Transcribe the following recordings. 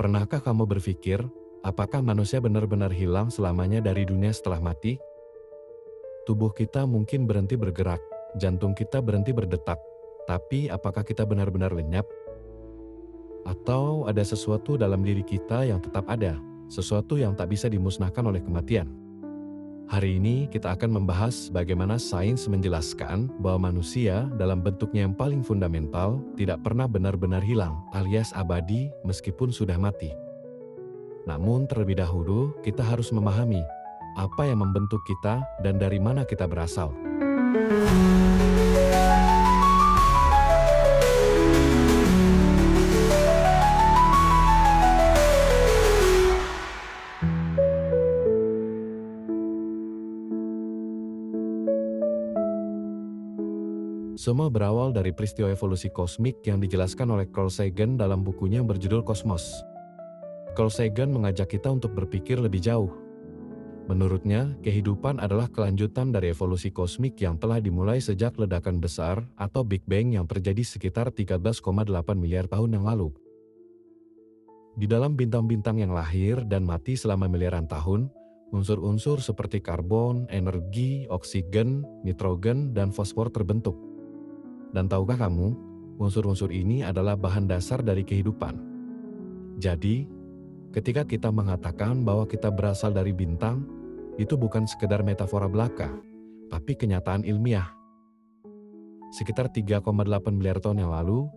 Pernahkah kamu berpikir, apakah manusia benar-benar hilang selamanya dari dunia setelah mati? Tubuh kita mungkin berhenti bergerak, jantung kita berhenti berdetak, tapi apakah kita benar-benar lenyap? Atau ada sesuatu dalam diri kita yang tetap ada, sesuatu yang tak bisa dimusnahkan oleh kematian? Hari ini kita akan membahas bagaimana sains menjelaskan bahwa manusia dalam bentuknya yang paling fundamental tidak pernah benar-benar hilang alias abadi meskipun sudah mati. Namun terlebih dahulu kita harus memahami apa yang membentuk kita dan dari mana kita berasal. Semua berawal dari peristiwa evolusi kosmik yang dijelaskan oleh Carl Sagan dalam bukunya yang berjudul Kosmos. Carl Sagan mengajak kita untuk berpikir lebih jauh. Menurutnya, kehidupan adalah kelanjutan dari evolusi kosmik yang telah dimulai sejak ledakan besar atau Big Bang yang terjadi sekitar 13,8 miliar tahun yang lalu. Di dalam bintang-bintang yang lahir dan mati selama miliaran tahun, unsur-unsur seperti karbon, energi, oksigen, nitrogen, dan fosfor terbentuk. Dan tahukah kamu, unsur-unsur ini adalah bahan dasar dari kehidupan. Jadi, ketika kita mengatakan bahwa kita berasal dari bintang, itu bukan sekedar metafora belaka, tapi kenyataan ilmiah. Sekitar 3,8 miliar tahun yang lalu,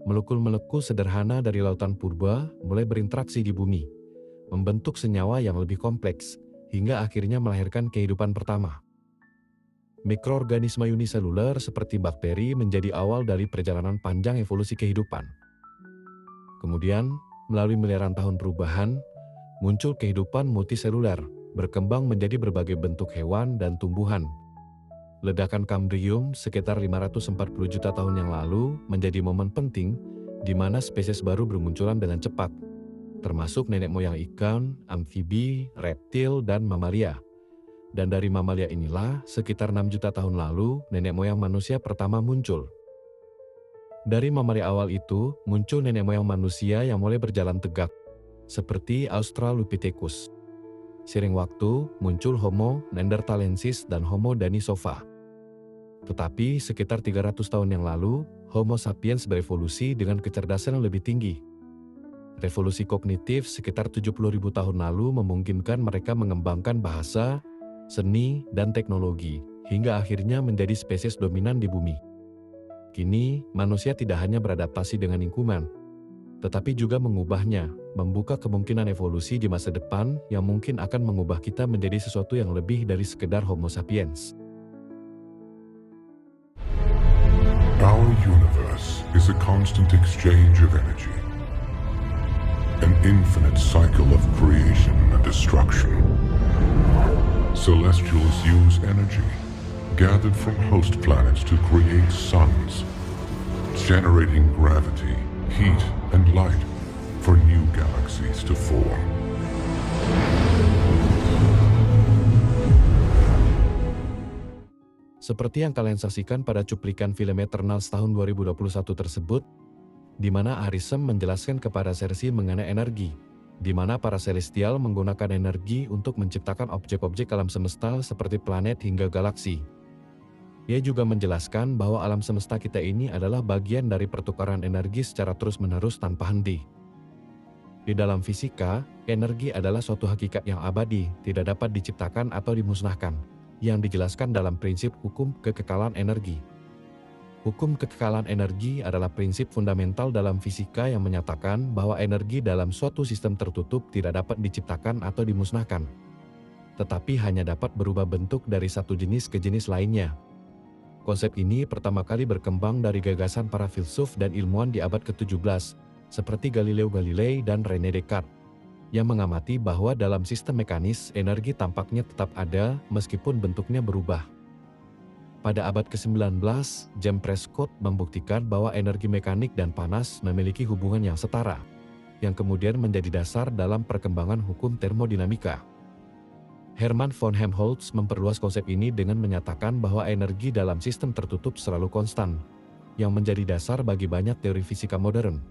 molekul-molekul sederhana dari lautan purba mulai berinteraksi di bumi, membentuk senyawa yang lebih kompleks, hingga akhirnya melahirkan kehidupan pertama. Mikroorganisme uniseluler seperti bakteri menjadi awal dari perjalanan panjang evolusi kehidupan. Kemudian, melalui miliaran tahun perubahan, muncul kehidupan multiseluler, berkembang menjadi berbagai bentuk hewan dan tumbuhan. Ledakan Kambrium sekitar 540 juta tahun yang lalu menjadi momen penting di mana spesies baru bermunculan dengan cepat, termasuk nenek moyang ikan, amfibi, reptil, dan mamalia. Dan dari mamalia inilah, sekitar 6 juta tahun lalu, nenek moyang manusia pertama muncul. Dari mamalia awal itu, muncul nenek moyang manusia yang mulai berjalan tegak, seperti Australopithecus. Seiring waktu, muncul Homo neanderthalensis dan Homo denisova. Tetapi sekitar 300 tahun yang lalu, Homo sapiens berevolusi dengan kecerdasan yang lebih tinggi. Revolusi kognitif sekitar 70.000 tahun lalu memungkinkan mereka mengembangkan bahasa, seni, dan teknologi, hingga akhirnya menjadi spesies dominan di bumi. Kini, manusia tidak hanya beradaptasi dengan lingkungan, tetapi juga mengubahnya, membuka kemungkinan evolusi di masa depan yang mungkin akan mengubah kita menjadi sesuatu yang lebih dari sekedar Homo sapiens. Our universe is a constant exchange of energy, an infinite cycle of creation and destruction. Celestials use energy gathered from host planets to create suns, generating gravity, heat, and light for new galaxies to form. Seperti yang kalian saksikan pada cuplikan film Eternals tahun 2021 tersebut, di mana Arisem menjelaskan kepada Cersei mengenai energi, di mana para celestial menggunakan energi untuk menciptakan objek-objek alam semesta seperti planet hingga galaksi. Ia juga menjelaskan bahwa alam semesta kita ini adalah bagian dari pertukaran energi secara terus-menerus tanpa henti. Di dalam fisika, energi adalah suatu hakikat yang abadi, tidak dapat diciptakan atau dimusnahkan, yang dijelaskan dalam prinsip hukum kekekalan energi. Hukum kekekalan energi adalah prinsip fundamental dalam fisika yang menyatakan bahwa energi dalam suatu sistem tertutup tidak dapat diciptakan atau dimusnahkan, tetapi hanya dapat berubah bentuk dari satu jenis ke jenis lainnya. Konsep ini pertama kali berkembang dari gagasan para filsuf dan ilmuwan di abad ke-17, seperti Galileo Galilei dan René Descartes, yang mengamati bahwa dalam sistem mekanis, energi tampaknya tetap ada meskipun bentuknya berubah. Pada abad ke-19, James Prescott membuktikan bahwa energi mekanik dan panas memiliki hubungan yang setara, yang kemudian menjadi dasar dalam perkembangan hukum termodinamika. Hermann von Helmholtz memperluas konsep ini dengan menyatakan bahwa energi dalam sistem tertutup selalu konstan, yang menjadi dasar bagi banyak teori fisika modern.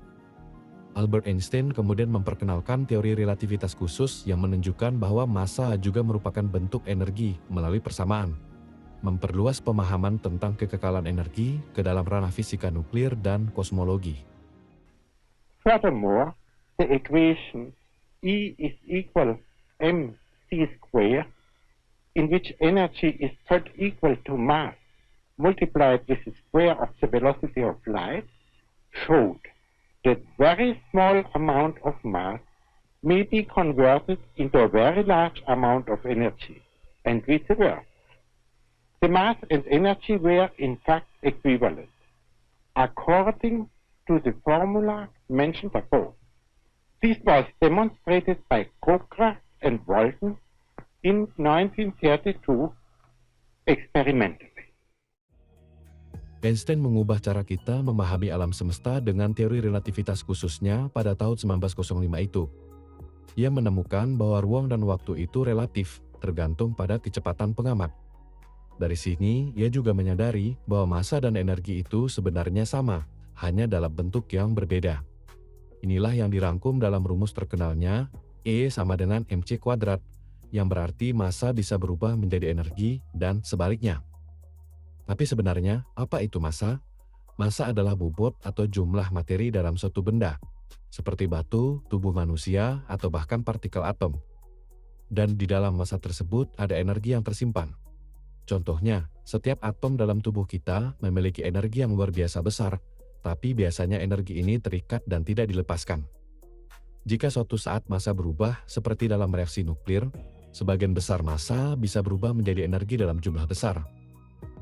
Albert Einstein kemudian memperkenalkan teori relativitas khusus yang menunjukkan bahwa massa juga merupakan bentuk energi melalui persamaan, memperluas pemahaman tentang kekekalan energi ke dalam ranah fisika nuklir dan kosmologi. Furthermore, the equation E is equal mc square, in which energy is third equal to mass multiplied with the square of the velocity of light, showed that very small amount of mass may be converted into a very large amount of energy, and vice versa. The mass and energy were in fact equivalent, according to the formula mentioned above. This was demonstrated by Cockcroft and Walton in 1932 experimentally. Einstein mengubah cara kita memahami alam semesta dengan teori relativitas khususnya pada tahun 1905 itu. Ia menemukan bahwa ruang dan waktu itu relatif, tergantung pada kecepatan pengamat. Dari sini, ia juga menyadari bahwa massa dan energi itu sebenarnya sama, hanya dalam bentuk yang berbeda. Inilah yang dirangkum dalam rumus terkenalnya, E sama dengan mc kuadrat, yang berarti massa bisa berubah menjadi energi dan sebaliknya. Tapi sebenarnya, apa itu massa? Massa adalah bobot atau jumlah materi dalam suatu benda, seperti batu, tubuh manusia, atau bahkan partikel atom. Dan di dalam massa tersebut ada energi yang tersimpan. Contohnya, setiap atom dalam tubuh kita memiliki energi yang luar biasa besar, tapi biasanya energi ini terikat dan tidak dilepaskan. Jika suatu saat massa berubah, seperti dalam reaksi nuklir, sebagian besar massa bisa berubah menjadi energi dalam jumlah besar.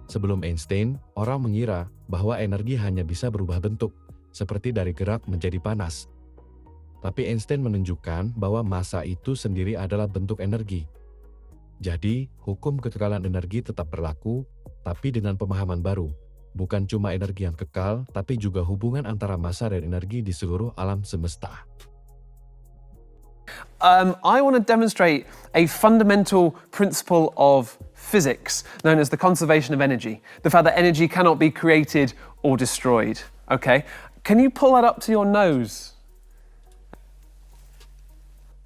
Sebelum Einstein, orang mengira bahwa energi hanya bisa berubah bentuk, seperti dari gerak menjadi panas. Tapi Einstein menunjukkan bahwa massa itu sendiri adalah bentuk energi. Jadi, hukum kekekalan energi tetap berlaku, tapi dengan pemahaman baru. Bukan cuma energi yang kekal, tapi juga hubungan antara massa dan energi di seluruh alam semesta. I want to demonstrate a fundamental principle of physics known as the conservation of energy. The fact that energy cannot be created or destroyed. Okay? Can you pull that up to your nose?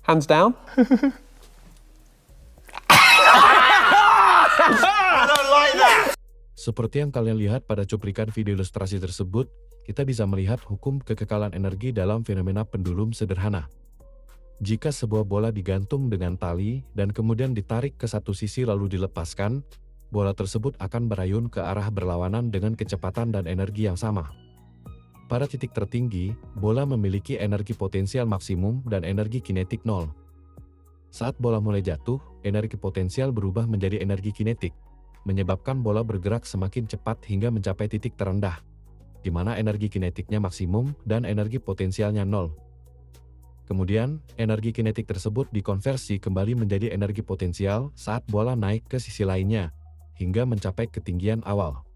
Hands down. Seperti yang kalian lihat pada cuplikan video ilustrasi tersebut, kita bisa melihat hukum kekekalan energi dalam fenomena pendulum sederhana. Jika sebuah bola digantung dengan tali dan kemudian ditarik ke satu sisi lalu dilepaskan, bola tersebut akan berayun ke arah berlawanan dengan kecepatan dan energi yang sama. Pada titik tertinggi, bola memiliki energi potensial maksimum dan energi kinetik 0. Saat bola mulai jatuh, energi potensial berubah menjadi energi kinetik, menyebabkan bola bergerak semakin cepat hingga mencapai titik terendah, di mana energi kinetiknya maksimum dan energi potensialnya 0. Kemudian, energi kinetik tersebut dikonversi kembali menjadi energi potensial saat bola naik ke sisi lainnya, hingga mencapai ketinggian awal.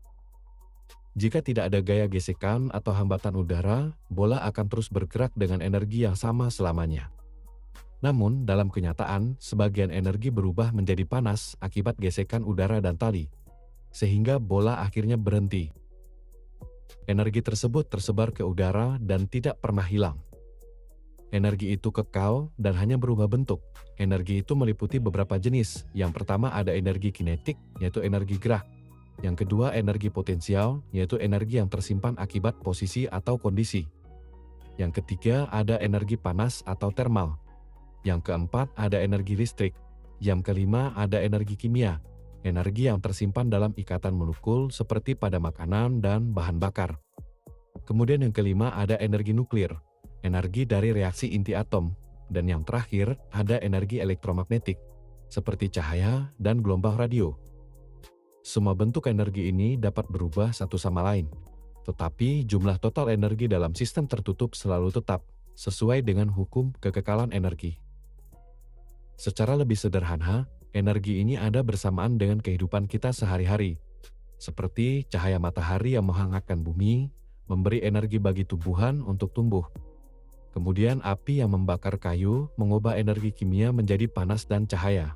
Jika tidak ada gaya gesekan atau hambatan udara, bola akan terus bergerak dengan energi yang sama selamanya. Namun, dalam kenyataan, sebagian energi berubah menjadi panas akibat gesekan udara dan tali, sehingga bola akhirnya berhenti. Energi tersebut tersebar ke udara dan tidak pernah hilang. Energi itu kekal dan hanya berubah bentuk. Energi itu meliputi beberapa jenis. Yang pertama ada energi kinetik, yaitu energi gerak. Yang kedua energi potensial, yaitu energi yang tersimpan akibat posisi atau kondisi. Yang ketiga ada energi panas atau thermal. Yang keempat ada energi listrik. Yang kelima ada energi kimia, energi yang tersimpan dalam ikatan molekul seperti pada makanan dan bahan bakar. Kemudian yang kelima ada energi nuklir, energi dari reaksi inti atom, dan yang terakhir ada energi elektromagnetik, seperti cahaya dan gelombang radio. Semua bentuk energi ini dapat berubah satu sama lain, tetapi jumlah total energi dalam sistem tertutup selalu tetap, sesuai dengan hukum kekekalan energi. Secara lebih sederhana, energi ini ada bersamaan dengan kehidupan kita sehari-hari, seperti cahaya matahari yang menghangatkan bumi, memberi energi bagi tumbuhan untuk tumbuh. Kemudian api yang membakar kayu mengubah energi kimia menjadi panas dan cahaya.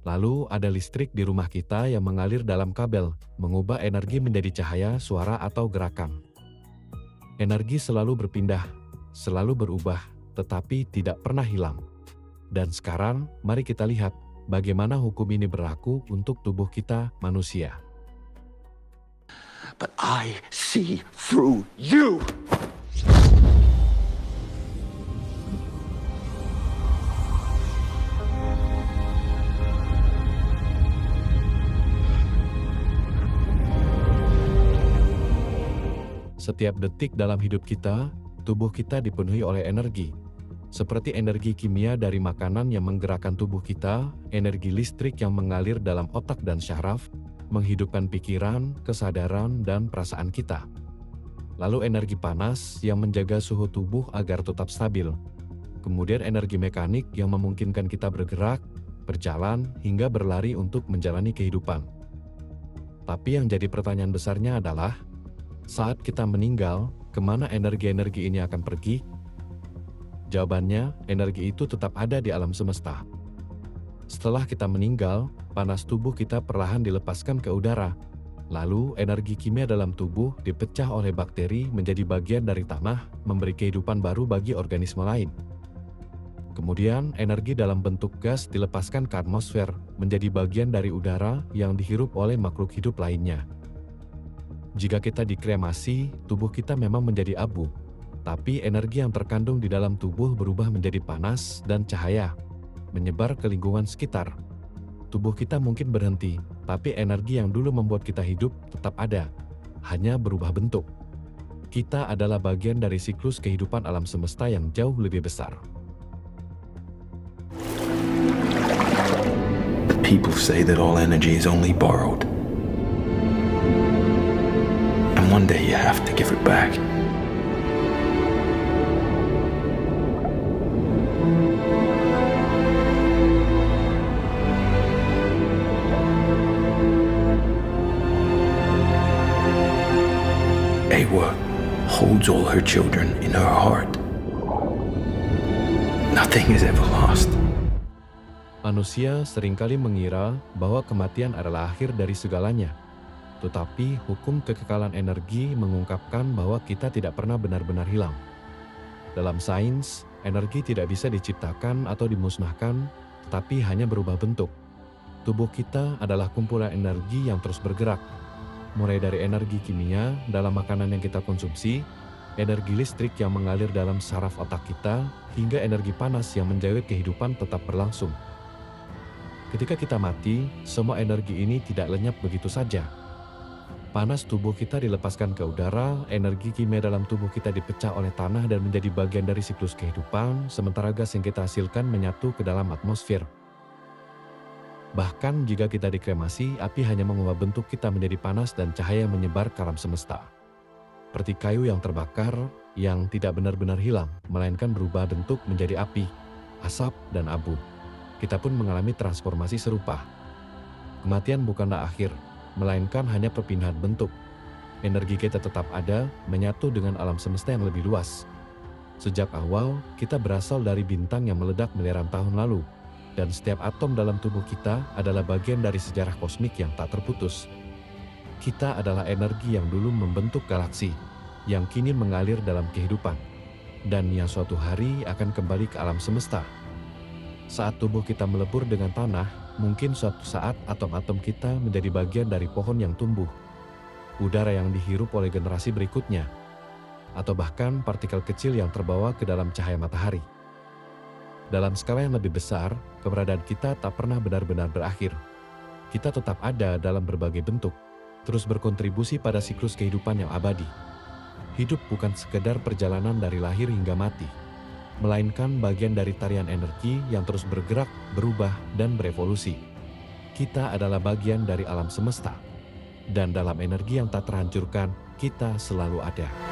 Lalu ada listrik di rumah kita yang mengalir dalam kabel, mengubah energi menjadi cahaya, suara, atau gerakan. Energi selalu berpindah, selalu berubah, tetapi tidak pernah hilang. Dan sekarang, mari kita lihat bagaimana hukum ini berlaku untuk tubuh kita manusia. But I see through you. Setiap detik dalam hidup kita, tubuh kita dipenuhi oleh energi. Seperti energi kimia dari makanan yang menggerakkan tubuh kita, energi listrik yang mengalir dalam otak dan syaraf, menghidupkan pikiran, kesadaran, dan perasaan kita. Lalu energi panas yang menjaga suhu tubuh agar tetap stabil. Kemudian energi mekanik yang memungkinkan kita bergerak, berjalan, hingga berlari untuk menjalani kehidupan. Tapi yang jadi pertanyaan besarnya adalah, saat kita meninggal, kemana energi-energi ini akan pergi? Jawabannya, energi itu tetap ada di alam semesta. Setelah kita meninggal, panas tubuh kita perlahan dilepaskan ke udara. Lalu, energi kimia dalam tubuh dipecah oleh bakteri menjadi bagian dari tanah, memberi kehidupan baru bagi organisme lain. Kemudian, energi dalam bentuk gas dilepaskan ke atmosfer, menjadi bagian dari udara yang dihirup oleh makhluk hidup lainnya. Jika kita dikremasi, tubuh kita memang menjadi abu, tapi energi yang terkandung di dalam tubuh berubah menjadi panas dan cahaya, menyebar ke lingkungan sekitar. Tubuh kita mungkin berhenti, tapi energi yang dulu membuat kita hidup tetap ada, hanya berubah bentuk. Kita adalah bagian dari siklus kehidupan alam semesta yang jauh lebih besar. People say that all energy is only borrowed. And one day you have to give it back. Ewa holds all her children in her heart. Nothing is ever lost. Manusia seringkali mengira bahwa kematian adalah akhir dari segalanya. Tetapi hukum kekekalan energi mengungkapkan bahwa kita tidak pernah benar-benar hilang. Dalam sains, energi tidak bisa diciptakan atau dimusnahkan, tetapi hanya berubah bentuk. Tubuh kita adalah kumpulan energi yang terus bergerak. Mulai dari energi kimia dalam makanan yang kita konsumsi, energi listrik yang mengalir dalam saraf otak kita, hingga energi panas yang menjaga kehidupan tetap berlangsung. Ketika kita mati, semua energi ini tidak lenyap begitu saja. Panas tubuh kita dilepaskan ke udara, energi kimia dalam tubuh kita dipecah oleh tanah dan menjadi bagian dari siklus kehidupan, sementara gas yang kita hasilkan menyatu ke dalam atmosfer. Bahkan jika kita dikremasi, api hanya mengubah bentuk kita menjadi panas dan cahaya menyebar ke alam semesta. Seperti kayu yang terbakar, yang tidak benar-benar hilang, melainkan berubah bentuk menjadi api, asap, dan abu. Kita pun mengalami transformasi serupa. Kematian bukanlah akhir, melainkan hanya perpindahan bentuk. Energi kita tetap ada, menyatu dengan alam semesta yang lebih luas. Sejak awal, kita berasal dari bintang yang meledak miliaran tahun lalu, dan setiap atom dalam tubuh kita adalah bagian dari sejarah kosmik yang tak terputus. Kita adalah energi yang dulu membentuk galaksi, yang kini mengalir dalam kehidupan, dan yang suatu hari akan kembali ke alam semesta. Saat tubuh kita melebur dengan tanah, mungkin suatu saat atom-atom kita menjadi bagian dari pohon yang tumbuh, udara yang dihirup oleh generasi berikutnya, atau bahkan partikel kecil yang terbawa ke dalam cahaya matahari. Dalam skala yang lebih besar, keberadaan kita tak pernah benar-benar berakhir. Kita tetap ada dalam berbagai bentuk, terus berkontribusi pada siklus kehidupan yang abadi. Hidup bukan sekedar perjalanan dari lahir hingga mati, melainkan bagian dari tarian energi yang terus bergerak, berubah, dan berevolusi. Kita adalah bagian dari alam semesta, dan dalam energi yang tak terhancurkan, kita selalu ada.